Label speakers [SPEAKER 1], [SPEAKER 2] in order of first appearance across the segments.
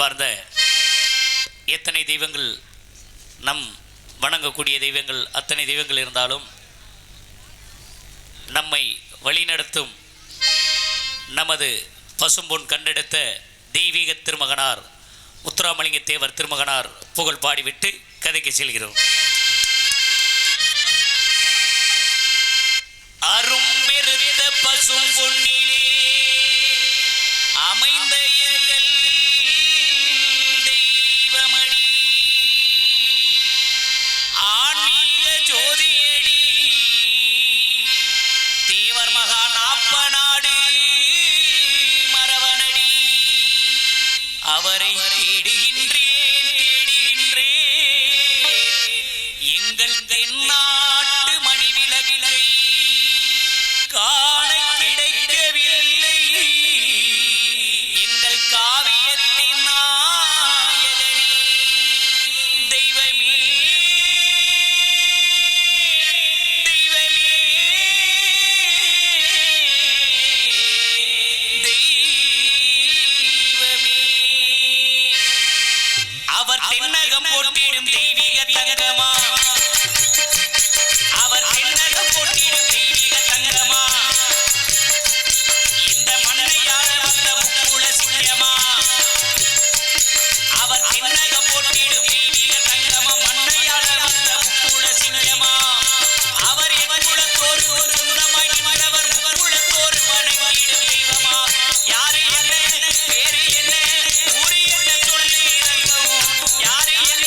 [SPEAKER 1] அன்பார்ந்த எத்தனை தெய்வங்கள் நம் வணங்கக்கூடிய தெய்வங்கள் அத்தனை தெய்வங்கள் இருந்தாலும் நம்மை வழிநடத்தும் நமது பசும்பொன் கண்டெடுத்த தெய்வீக திருமகனார் முத்துராமலிங்க தேவர் திருமகனார் புகழ் பாடிவிட்டு கதைக்கு செல்கிறோம். அரும்பெருத்த பசும்பொன்னிலே அமைந்த எங்கள் தெய்வமடி ஆன்மீக ஜோதியடி தேவர் மகா நாப்பநாடு மரவனடி அவரை தேடுகின்றேன் எங்கள் தென்னாட்டு மணிவிலகிலை காண கிடைக்கவில்லை எங்கள் காவியத்தின் நாயகனே தெய்வமே தெய்வமே தெய்வமே அவர் தென்னகம் போட்டிடும் தெய்வீக தங்கமா அவர் தென்னகம் போட்டிடும் தெய்வீக தங்கமா இந்த மண்ணையாள வந்த முக்குள சிங்கமா அவர் தென்னகம் போட்டிடும் தெய்வீக தங்கமா மண்ணையாள வந்த முக்குள சிங்கமா அவர் எக்குளத்தோர் சொந்தமாய் நின்றவர் முக்குளத்தோர் வணங்கிடும் தெய்வமா யாரு என்ன பேரு என்ன ஊரு என்ன சொல்லி யாரு என்ன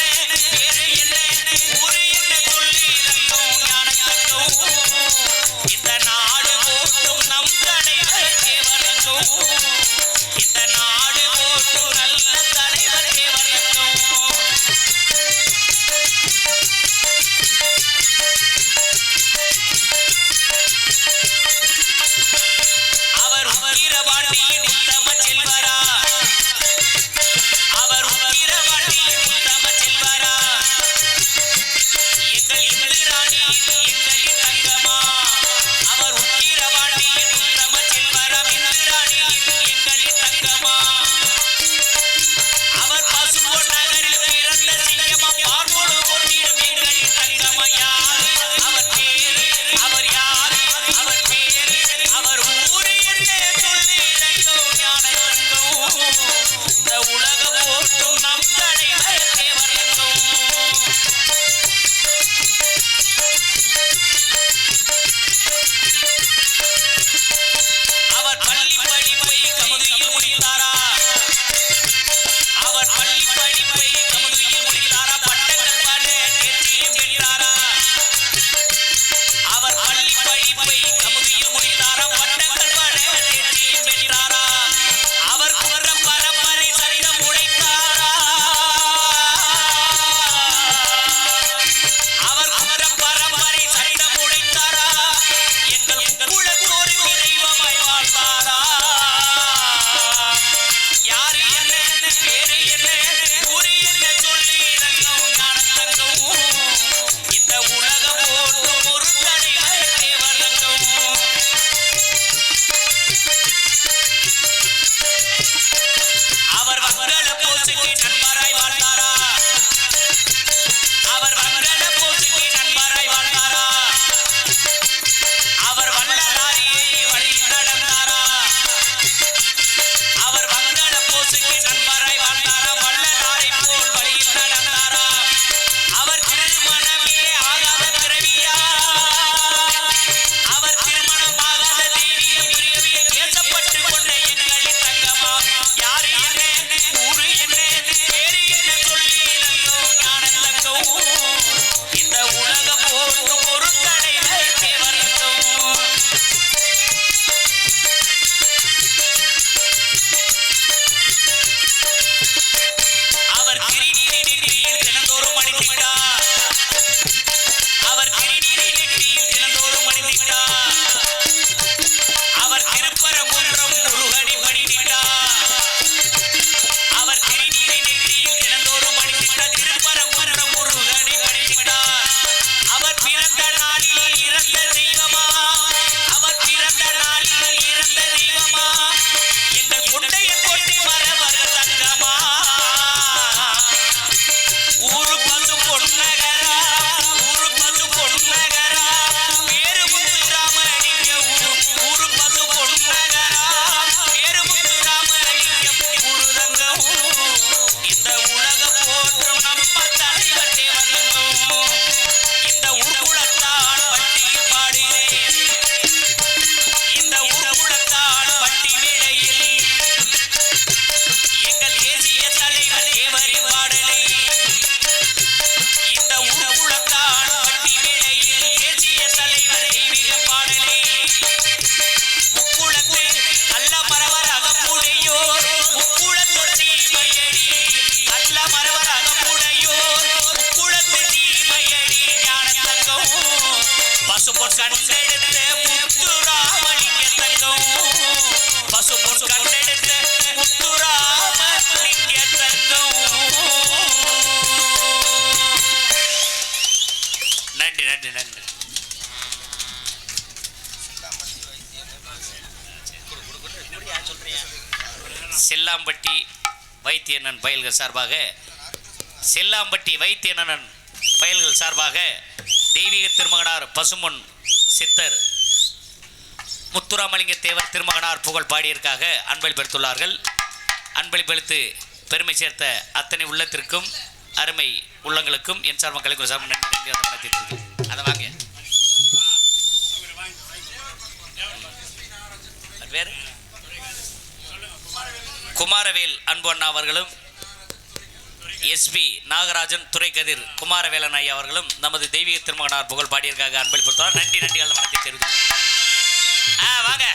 [SPEAKER 1] செல்லாம்பட்டி வைத்தியண்ணன் பயல்கள் சார்பாக செல்லாம்பட்டி வைத்தியண்ணன் பயல்கள் சார்பாக தெய்வீக திருமகனார் பசுமொன் சித்தர் முத்துராமலிங்க தேவர் திருமகனார் புகழ் பாடியதற்காக அன்பளிப்பளித்துள்ளார்கள். அன்பளிப்பளித்து பெருமை சேர்த்த அத்தனை உள்ளத்திற்கும் அருமை உள்ளங்களுக்கும் என் சார் மக்களுக்கு நன்றி நன்றி அதை வாங்க. வேறு குமாரவேல் அன்பு அண்ணா அவர்களும் எஸ்பி நாகராஜன் துரை கதிர் குமாரவேலன் ஐயா அவர்களும் நமது தெய்வீக திருமகனார் புகழ் பாடியதற்காக அன்பளிப்படுத்துவார். நன்றி நன்றி வணக்கத்தை தெரிவித்துள்ளோம். வாங்க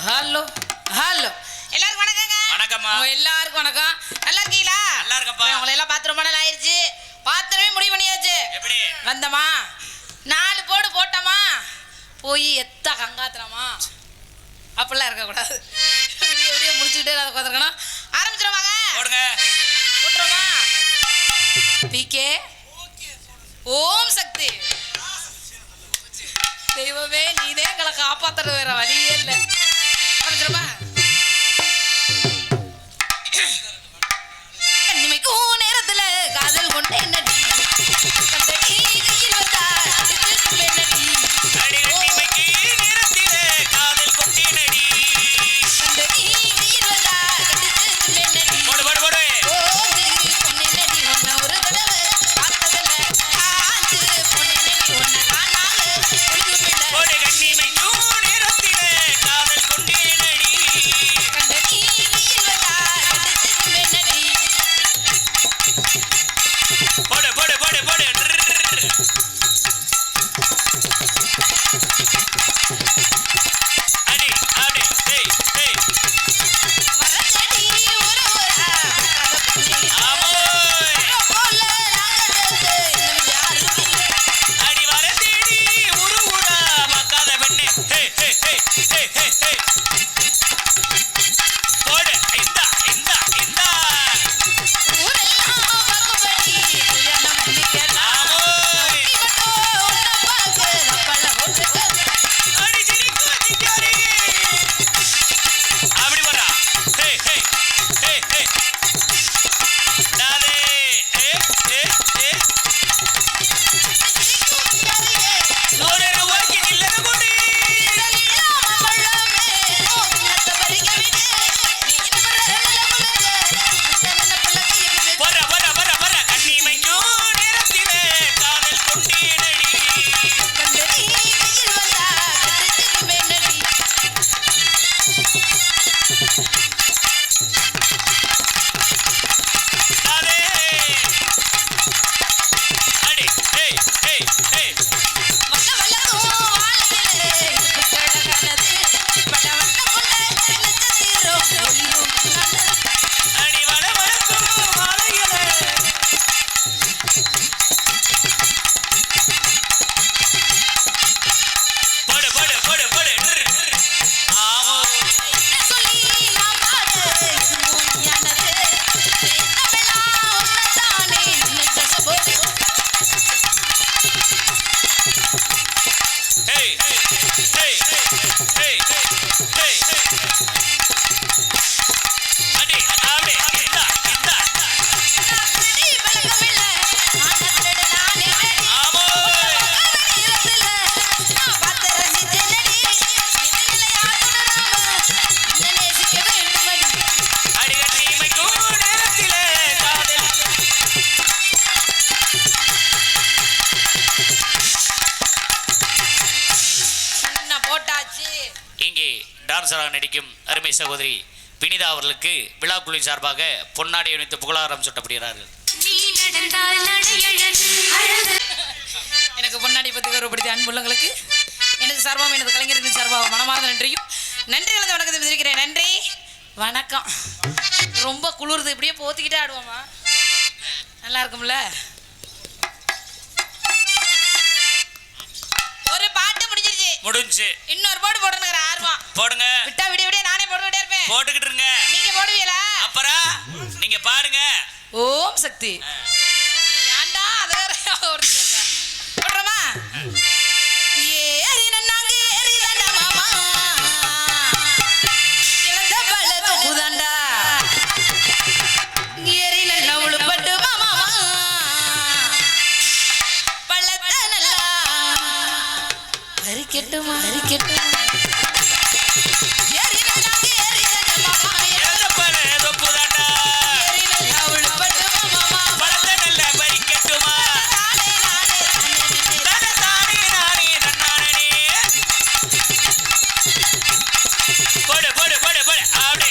[SPEAKER 2] ஹலோ ஹலோ எல்லாருக்கும் வணக்கங்க.
[SPEAKER 1] வணக்கம்மா.
[SPEAKER 2] எல்லாருக்கும் வணக்கம். நல்லா இருக்கீங்களா?
[SPEAKER 1] நல்லா இருக்கப்பா.
[SPEAKER 2] உங்களை எல்லாம் பார்த்து ரொம்ப நாள் ஆயிடுச்சு. பாத்திரமே முடிவு பண்ணியாச்சு.
[SPEAKER 1] எப்படி
[SPEAKER 2] வந்தமா 4 போடு போட்டோமா போய் எத்த கங்காத்திரமா அப்படிலாம் இருக்கக்கூடாது. விடிய முடிச்சுக்கிட்டே அதை உட்காந்துருக்கணும். ஆரம்பிச்சிருவாங்க.
[SPEAKER 1] போடுங்க.
[SPEAKER 2] போட்டுருமா பிகே ஓம் சக்தி தெய்வமே நீதே எங்களை காப்பாத்துறது வேற வழியே இல்லை. ஆரம்பிச்சிருமா கண்ணிமைக்கும் நேரத்துல காதல் கொண்டேன் நடி
[SPEAKER 1] டான்சராக நடிக்கும் அருமை சகோதரி வினிதா அவர்களுக்கு விழா குழுவின் சார்பாக பொன்னாடை அணிவித்து புகழாரம் சூட்டப்படுகிறார்கள்.
[SPEAKER 2] எனக்கு பொன்னாடை பற்றி கௌரவப்படுத்திய அன்புள்ளங்களுக்கு எனது சார்பாகவும் எனது கலைஞர்களின் சார்பாக மனமார்ந்த நன்றியும் நன்றி கலந்த வணக்கத்தை தெரிவிக்கிறேன். நன்றி வணக்கம். ரொம்ப குளிர்து, இப்படியே போத்திக்கிட்டே ஆடுவோமா? நல்லா இருக்கும்ல. ஒரு பாட்டு முடிஞ்சிருச்சு. இன்னொரு பாட்டு போடணுங்கிற ஆர்வம்.
[SPEAKER 1] போடுங்க.
[SPEAKER 2] விட்டா விடிய விடிய நானே போட்டுக்கிட்டே இருப்பேன்.
[SPEAKER 1] போட்டுக்கிட்டு இருங்க.
[SPEAKER 2] நீங்க போடுவீங்களா?
[SPEAKER 1] அப்புறம் நீங்க பாடுங்க.
[SPEAKER 2] ஓம் சக்தி. ஏன்டா அது வேற ஒருத்தர் போடுறோமா? ஏறி நன்னாங்க ஏறி தாண்டா மாமா, இழந்த பழத்தை புதாண்டா, ஏறி நல்லா உழுப்பட்டு மாமா, பழத்தை நல்லா பறிக்கட்டுமா பறிக்கட்டுமா. ஏறி நன்னாங்க ஏறி தாண்டா மாமா,
[SPEAKER 1] இழந்த பழத்தை புதாண்டா,
[SPEAKER 2] ஏறி நல்லா உழுப்பட்டு மாமா,
[SPEAKER 1] பழத்தை நல்லா பறிக்கட்டுமா. போடு போடு போடு போடு அப்படி.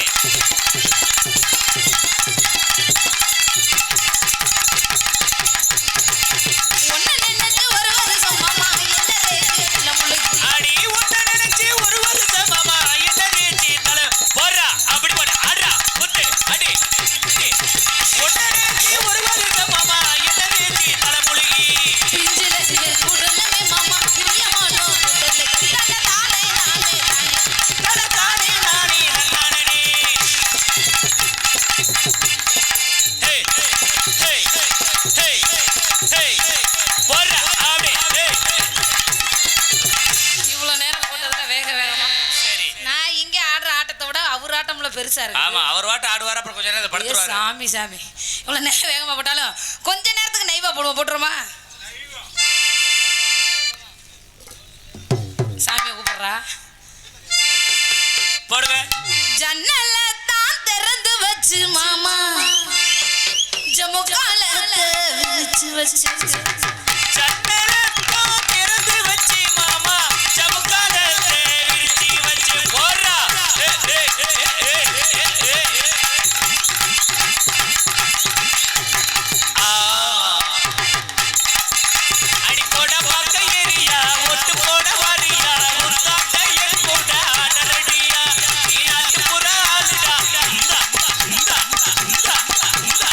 [SPEAKER 2] ஒன்னு நினைச்சு ஒரு வருஷம் மாமா என்ன ரேஞ்சி நல்ல முழுகி.
[SPEAKER 1] அடி உன்னை நினைச்சு ஒரு வருஷம் மாமா என்ன ரேஞ்சி தலை போடுறா அப்படி போடு ஆடுறா குத்து அடி. உன்னை நினைச்சு ஒரு வருஷம் மாமா என்ன ரேஞ்சி தலை முழுகி.
[SPEAKER 2] பிஞ்சில குடலமே மாமா பிரியமானோ குடலை தானே தானே
[SPEAKER 1] தலை தானே நானே நன்னானே. ஹே ஹே ஹே ஹே போடுறா அப்படி.
[SPEAKER 2] இவ்வளவு நேரம் போட்டதுல வேக வேகமா.
[SPEAKER 1] சரி.
[SPEAKER 2] நான் இங்க ஆடுற ஆட்டத்தை விட அவர் ஆட்டம்ல பெருசா இருக்கு.
[SPEAKER 1] ஆமா அவர் வாட்டு ஆடுவார். அப்புறம் கொஞ்ச நேரம்
[SPEAKER 2] ஐயோ,
[SPEAKER 1] படுத்துருவாரு.
[SPEAKER 2] சாமி சாமி இவ்வளவு நேரம் வேகமா போட்டாலும் கொஞ்ச நேரத்துக்கு நைவா போடுவோம். போட்டுருமா? சாமியை கூப்பிடுறா.
[SPEAKER 1] போடுங்க.
[SPEAKER 2] ஜன்னல தான் திறந்து வச்சு மாமா ஜம்மு காலத்தை விரிச்சு வச்சு
[SPEAKER 1] சன்னலத்தான் திறந்து வச்சு மாமா சமுக்காலத்தை விரிச்சு வச்சு போடுறா. அடி போட பார்க்க ஏரியா ஒட்டு போட வாரியா உத்தாட்ட என் கூட ஆடலடியா நீ நாட்டு புற ஆளுடா. இந்தா இந்தா இந்தா இந்தா.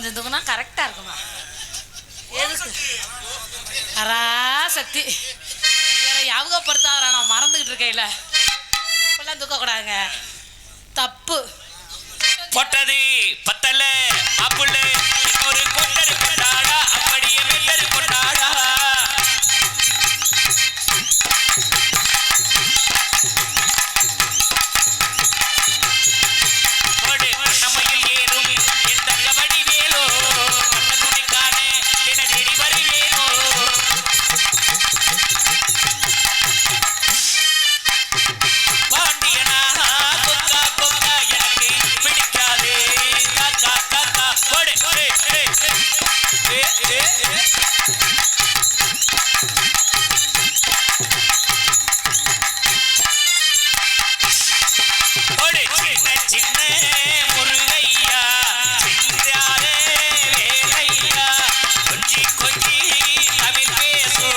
[SPEAKER 2] கொஞ்சம் தூக்குனா கரெக்டா இருக்குமா? எதுக்கு அரா சக்தி வேற யாபகப்படுத்தாத, நான் மறந்துகிட்டு இருக்கேன்ல. இப்பெல்லாம் தூக்க கூடாதுங்க, தப்பு.
[SPEAKER 1] பொட்டது பத்தல அப்புள்ள இன்னொரு கொண்டரு கொண்டாடா, அப்படியே வெள்ளரு கொண்டாடா. போடு நம்மையில் ஏறும் என் தங்கபடி வேலோ, கண்ண துணிக்கான என தேடி வருவேனோ. பாண்டியனா கொக்கா கொக்கா எனக்கு பிடிக்காது, காக்கா காக்கா. போடு போடு சின்ன சின்ன முருகையா, சிந்தாரே வேலையா, கொஞ்சி கொஞ்சி தமிழ் பேசு.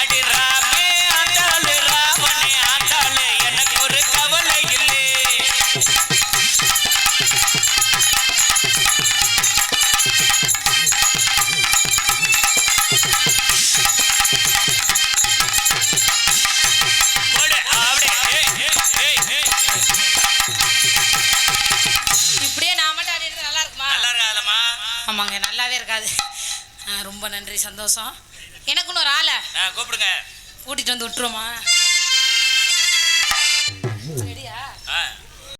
[SPEAKER 1] அடி ராமே ஆண்டாளு ராமனே ஆண்டாளு, எனக்கு ஒரு கவலை இல்லை.
[SPEAKER 2] இப்படியே நான் மட்டும் ஆடிட்டு நல்லா இருக்குமா?
[SPEAKER 1] நல்லா இருக்காதம்மா.
[SPEAKER 2] ஆமாங்க, நல்லாவே இருக்காது. ரொம்ப நன்றி, சந்தோஷம். எனக்குன்னு ஒரு ஆளை
[SPEAKER 1] கூப்பிடுங்க.
[SPEAKER 2] கூட்டிட்டு வந்து விட்டுருமா?